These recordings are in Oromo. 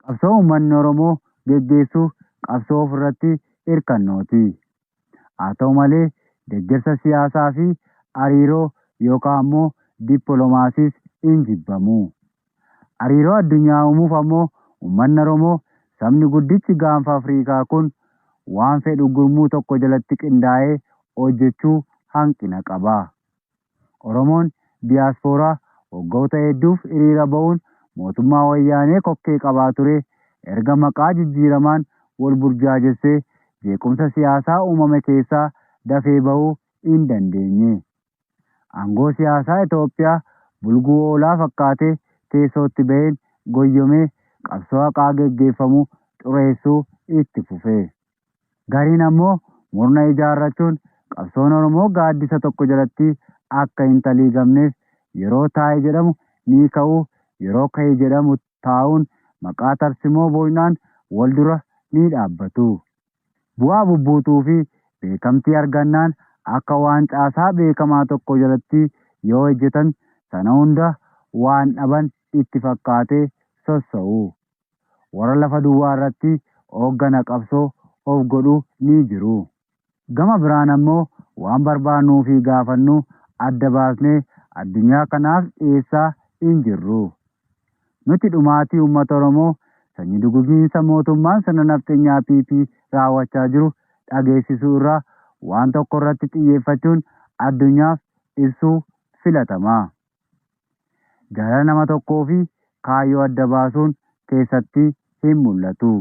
Qabsoo uummanni Oromoo geggeessuuf qabsoo ofirratti hirkannooti. Haa ta'u malee deeggarsa siyaasaa fi hariiroo yookaan immoo dippiloomaasiis hin jibbamu. Hariiroo addunyaa uumuuf ammoo uummanni Oromoo sabni guddichi gaanfa Afriikaa kun waan fedhu gurmuu tokko jalatti qindaa'ee hojjechuu hanqina qaba. Oromoon diyaaspooraa waggoota hedduuf hiriira ba'uun mootummaa wayyaanee kokkee qabaa ture erga maqaa jijjiiramaan wal burjaajessee jeequmsa siyaasaa uumame keessaa dafee ba'uu hin dandeenye. Aangoo siyaasaa Itoophiyaa bulguu oolaa fakkaatee teessootti ba'een goyyomee qabsoo haqaa geggeeffamu xureessuu itti fufe. Gariin ammoo murna ijaarrachuun qabsoon Oromoo gaaddisa tokko jalatti akka hin taliigamneef yeroo taa'e jedhamu ni ka'uu, yeroo ka'e jedhamu taa'uun maqaa tarsimoo boynaan wal dura ni dhaabbatu. Bu'aa bubbuutuu fi beekamtii argannaan akka waan caasaa beekamaa tokko jalatti yoo hojjetan sana hunda waan dhaban itti fakkaatee sossa'u. Warra lafa duwwaa irratti hooggana qabsoo of godhu ni jiru. Gama biraan ammoo waan barbaannuu fi gaafannuu adda baasnee addunyaa kanaaf dhiyeessaa hin jirru. Nuti dhumaatii uummata Oromoo sanyii dugugiinsa mootummaan sirna nafxeenyaa PP raawwachaa jiru dhageessisuu irraa waan tokko irratti xiyyeeffachuun addunyaaf ibsuu filatamaa. Jaalala nama tokkoo fi kaayyoo adda baasuun keessatti hin mul'atu.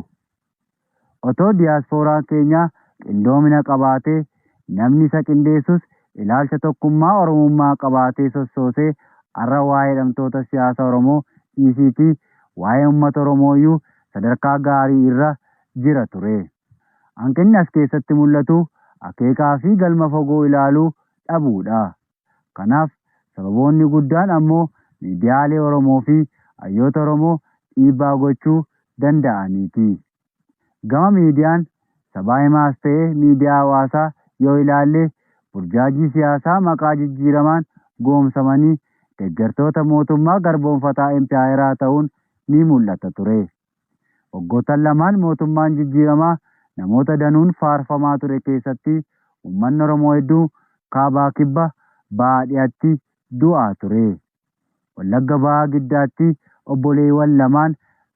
Otoo diyaasporaan keenya qindoomina qabaatee namni isa qindeessus ilaalcha tokkummaa Oromummaa qabaatee sossoosee har'a waa'ee hidhamtoota siyaasa Oromoo dhiisiitii waa'ee uummata Oromooyyuu sadarkaa gaarii irra jira ture. Hanqinni as keessatti mul'atu akeekaa fi galma fagoo ilaaluu dhabuudha. Kanaaf sababoonni guddaan ammoo miidiyaalee Oromoo fi hayyoota Oromoo dhiibbaa gochuu danda'aniiti. Gama miidiyaan sabaa himaas ta'ee miidiyaa hawaasaa yoo ilaalle burjaajii siyaasaa maqaa jijjiiramaan goomsamanii deeggartoota mootummaa garboonfataa empaayeraa ta'uun ni mul'ata ture. Waggoottan lamaan mootummaan jijjiiramaa namoota danuun faarfamaa ture keessatti uummanni Oromoo hedduu kaabaa kibba bahaa dhiyaatti du'aa ture. Wallagga bahaa giddaatti obboleewwan lamaan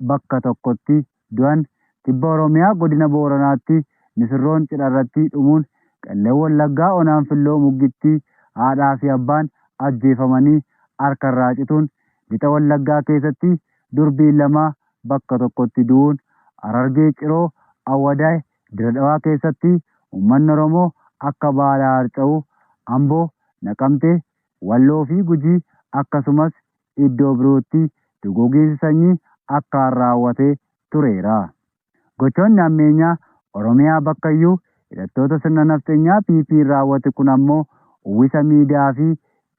bakka tokkotti du'an, kibba Oromiyaa godina Booranaatti misirroon cidharratti dhumuun qellee Wallaggaa onaan filloo muggittii haadhaa fi abbaan ajjeefamanii harka irraa cituun lixa Wallaggaa keessatti durbiin lamaa bakka tokkotti du'uun Harargee Ciroo Awwadaay Dira Dhawaa keessatti uummanni Oromoo akka baala harca'u Amboo Naqamtee Walloo fi Gujii akkasumas iddoo birootti duguuginsi sanyii akkaan raawwatee tureera. Gochoonni ammeenyaa Oromiyaa bakkayyuu hidhattoota sirna nafxeenyaa PP raawwate kun ammoo uwwisa miidiyaa fi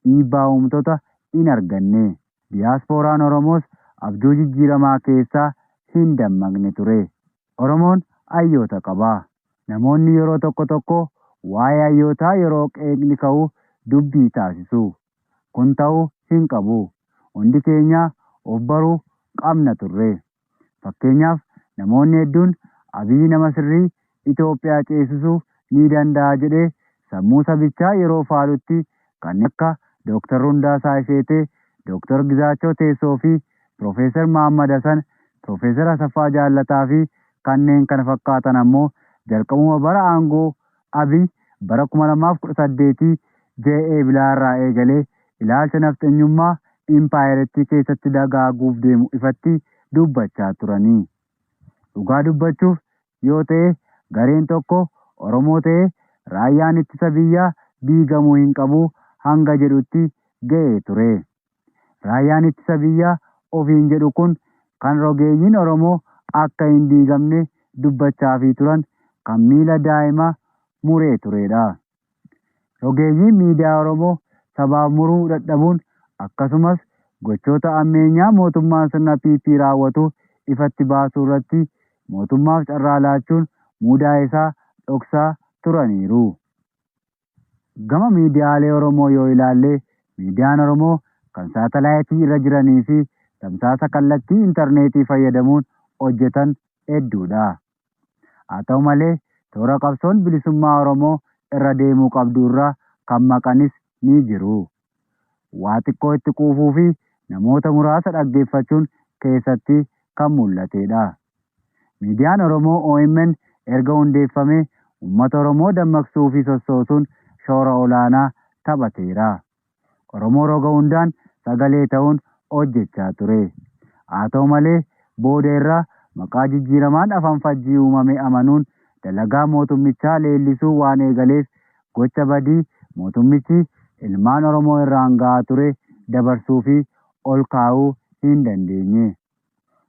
dhiibbaa uumtoota hin arganne. Diyaasporaan Oromoos abjuu jijjiiramaa keessaa hin dammaqne ture. Oromoon hayyoota qaba. Namoonni yeroo tokko tokko waa'ee hayyootaa yeroo qeeqni ka'u dubbii taasisu. Kun ta'uu hin qabu. Hundi keenya of baruu qabna turre. Fakkeenyaaf namoonni hedduun Abiy nama sirrii Itoophiyaa ceesisuuf ni danda'a jedhee sammuu sabichaa yeroo faalutti kan akka Dr. Hundaasaa Isheetee, Dr. Gizaachoo Teessoo fi Profeesar Mahammad Hassan, Profeesar Asaffaa Jaallataa fi kanneen kana fakkaatan ammoo jalqabuma bara aangoo Abiy bara 2018 JA bilaarraa eegalee ilaalcha nafxeenyummaa impaayerettii keessatti dagaaguuf deemu ifatti dubbachaa turanii. Dhugaa dubbachuuf yoo ta'e gareen tokko Oromoo ta'e raayyaan ittisa biyyaa diigamuu hin qabu hanga jedhutti ga'ee ture. Raayyaan ittisa biyyaa ofiin jedhu kun kan rogeeyyiin Oromoo akka hin diigamne dubbachaafii turan kan miila daa'imaa muree turedha. Rogeeyyiin miidiyaa Oromoo sabaaf muruu dadhabuun akkasumas gochoota ammeenyaa mootummaan sirna PP raawwatu ifatti baasuu irratti mootummaaf carraa laachuun mudaa isaa dhoksaa turaniiru. Gama miidiyaalee Oromoo yoo ilaalle miidiyaan Oromoo kan saatalaayitii irra jiranii fi tamsaasa kallattii intarneetii fayyadamuun hojjetan hedduudha. Haa ta'u malee toora qabsoon bilisummaa Oromoo irra deemuu qabdu irraa kan maqanis ni jiru. Waa xiqqoo itti quufuu fi namoota muraasa dhaggeeffachuun keessatti kan mul'atedha. Miidiyaan Oromoo OMN erga hundeeffamee uummata Oromoo dammaqsuu fi sossoosuun shoora olaanaa taphateera. Oromoo roga hundaan sagalee ta'uun hojjechaa ture. Haa ta'u malee booda irraa maqaa jijjiiramaan afaan fajjii uumame amanuun dalagaa mootummichaa leellisuu waan eegaleef gocha badii mootummichi ilmaan Oromoo irraan gahaa ture dabarsuu fi ol kaa'uu hin dandeenye.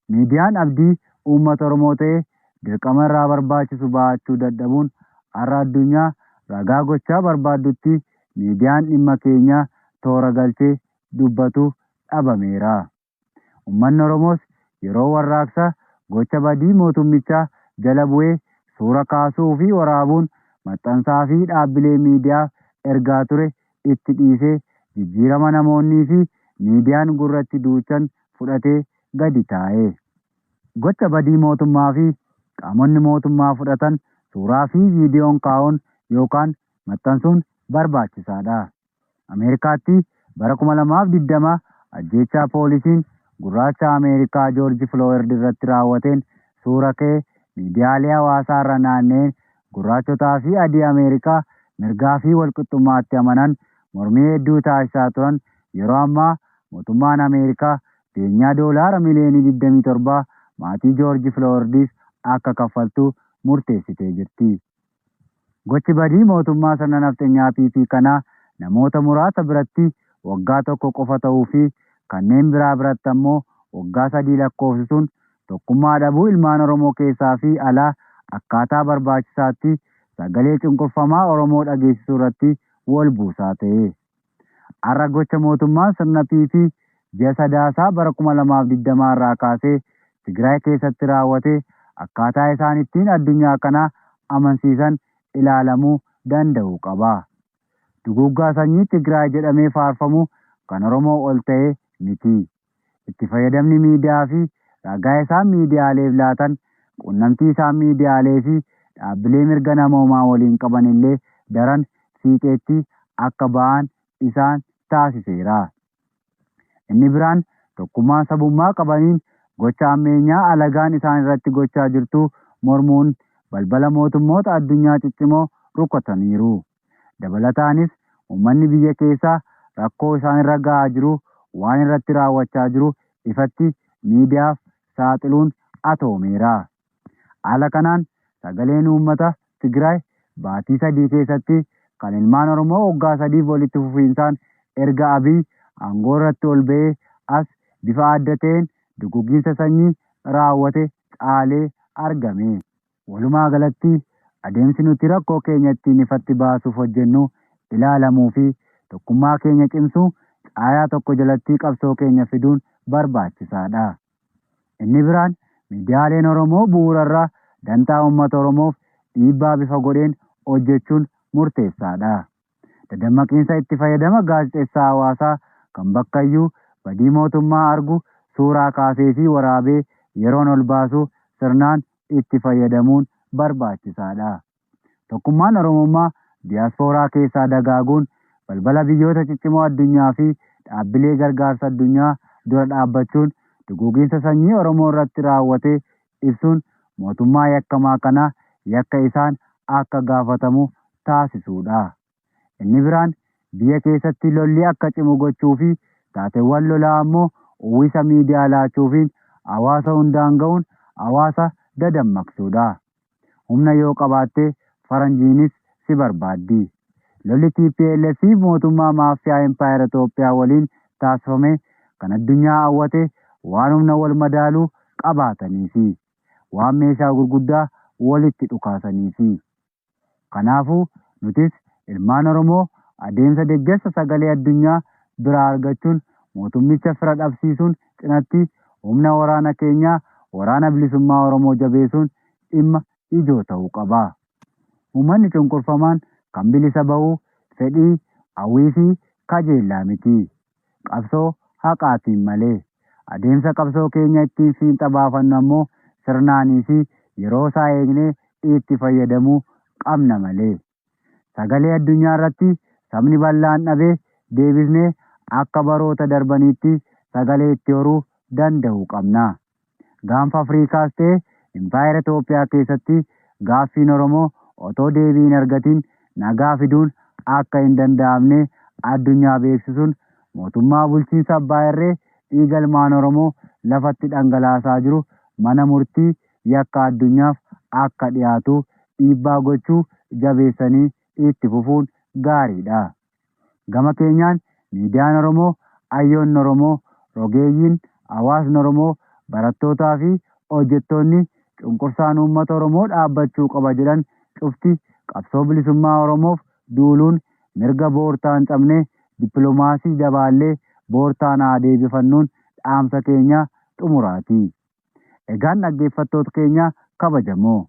Miidiyaan abdii uummata Oromoo ta'ee dirqama irraa barbaachisu baachuu dadhabuun har'a addunyaa ragaa gochaa barbaaddutti miidiyaan dhimma keenya toora galchee dubbatu dhabameera. Uummanni Oromoos yeroo warraaqsa gocha badii mootummichaa jala bu'ee suura kaasuu fi waraabuun maxxansaa fi dhaabbilee miidiyaa ergaa ture itti dhiisee jijjiirama namoonnii fi miidiyaan gurratti duuchan fudhatee gadi taa'e. Gocha badii mootummaa fi qaamonni mootummaa fudhatan suuraa fi viidiyoon kaa'uun yookaan maxxansuun barbaachisaadha. Ameerikaatti bara 2020 ajjeechaa poolisiin gurraacha Ameerikaa Joorji Filooyid irratti raawwateen suura ka'ee miidiyaalee hawaasaa irra naanna'een gurraachotaa fi adii Ameerikaa mirgaa fi walqixxummaatti amanan mormii hedduu taasisaa turan yeroo ammaa mootummaan Ameerikaa beenyaa doolaara miliyoonii 27 maatii Joorji Filooyidiif akka kaffaltu murteessitee jirti. Gochi badii mootummaa sirna nafxanyaa PP kanaa namoota muraasa biratti waggaa tokko qofa ta'uu fi kanneen biraa biratti ammoo waggaa 3 lakkoofsisuun tokkummaa dhabuu ilmaan Oromoo keessaa fi alaa akkaataa barbaachisaatti sagalee cunqurfamaa Oromoo dhageessisuu irratti wal buusaa ta'e. Har'a gocha mootummaan sirna PP ji'a Sadaasaa bara 2020 irraa kaasee Tigraay keessatti raawwate akkaataa isaan ittiin addunyaa kana amansiisan ilaalamuu danda'u qaba. Duguuggaa sanyii Tigraay jedhamee faarfamu kan Oromoo ol ta'e miti. Itti fayyadamni miidiyaa fi ragaa isaan miidiyaaleef laatan quunnamtii isaan miidiyaalee fi dhaabbilee mirga namoomaa waliin qaban illee daran fiixeetti akka ba'an isaan taasiseera. Inni biraan tokkummaa sabummaa qabaniin gocha ammeenyaa alagaan isaan irratti gochaa jirtu mormuun balbala mootummoota addunyaa ciccimoo rukutaniiru. Dabalataanis uummanni biyya keessaa rakkoo isaan irra gahaa jiru waan irratti raawwachaa jiru ifatti miidiyaaf saaxiluun atoomeera. Haala kanaan sagaleen uummata Tigraay baatii 3 keessatti kan ilmaan Oromoo waggaa 3 walitti fufiinsaan erga Abiy aangoo irratti ol ba'ee as bifa adda ta'een duguuggiinsa sanyii raawwate caalee argame. Walumaa galatti adeemsi nuti rakkoo keenya ittiin ifatti baasuuf hojjennu ilaalamuu fi tokkummaa keenya cimsuu caayaa tokko jalatti qabsoo keenya fiduun barbaachisaadha. Inni biraan miidiyaaleen Oromoo bu'uurarraa dantaa uummata Oromoof dhiibbaa bifa godheen hojjechuun murteessaadha. Dadammaqiinsa itti fayyadama gaazexeessaa hawaasaa kan bakkayyuu badii mootummaa argu suuraa kaasee fi waraabee yeroon ol baasu sirnaan itti fayyadamuun barbaachisaadha. Tokkummaan Oromummaa diyaaspooraa keessaa dagaaguun balbala biyyoota ciccimoo addunyaa fi dhaabbilee gargaarsa addunyaa dura dhaabbachuun duguuggiinsa sanyii Oromoo irratti raawwate ibsuun mootummaa yakkamaa kana yakka isaan akka gaafatamu taasisuudha. Inni biraan biyya keessatti lolli akka cimu gochuu fi taateewwan lolaa ammoo uwwisa miidiyaa laachuufiin hawaasa hundaan ga'uun hawaasa dadammaqsuudha. Humna yoo qabaatte faranjiinis si barbaaddi. Lolli TPLF fi mootummaa maafiyaa Empaayer Itoophiyaa waliin taasifame kan addunyaa hawwate waan humna wal madaaluu qabaataniifi waan meeshaa gurguddaa walitti dhukaasaniifi. Kanaafuu nutis ilmaan Oromoo adeemsa deeggarsa sagalee addunyaa biraa argachuun mootummicha fira dhabsiisuun cinatti humna waraana keenyaa waraana bilisummaa Oromoo jabeessuun dhimma ijoo ta'uu qaba. Uummanni cunqurfamaan kan bilisa ba'uu fedhii hawwii fi kajeellaa miti. Qabsoo haqaatiin malee adeemsa qabsoo keenya ittiin fiixa baafannu ammoo sirnaanii fi yeroo isaa eegnee itti fayyadamuu qabna malee. Sagalee addunyaa irratti sabni bal'aan dhabee deebisnee akka baroota darbaniitti sagalee itti horuu danda'uu qabna. Gaanfa Afriikaas ta'e Impaayera Itoophiyaa keessatti gaaffiin Oromoo otoo deebii hin argatiin nagaa fiduun akka hin danda'amne addunyaa beeksisuun mootummaa bulchiinsa Abbaa Irree dhiiga ilmaan Oromoo lafatti dhangalaasaa jiru mana murtii yakka addunyaaf akka dhiyaatu dhiibbaa gochuu jabeessanii itti fufuun gaariidha. Gama keenyaan miidiyaan Oromoo, hayyoonni Oromoo, rogeeyyiin, hawaasni Oromoo, barattootaa fi hojjettoonni cunqursaan uummata Oromoo dhaabbachuu qaba jedhan cufti qabsoo bilisummaa Oromoof duuluun mirga boortaa hin cabne dippiloomaasii jabaallee boortaan haa deebifannuun dhaamsa keenya xumuraati. Egaan dhaggeeffattoota keenya kabajamoo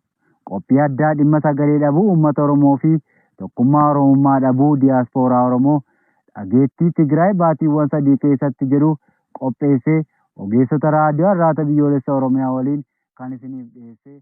qophii addaa dhimma sagalee dhabuu uummata Oromoo fi tokkummaa Oromummaa dhabuu diyaaspooraa Oromoo dhageettii Tigraay baatiiwwan 3 keessatti jedhu qopheessee ogeessota raadiyoo irraata biyyoolessa Oromiyaa waliin kan isiniif dhiyeesse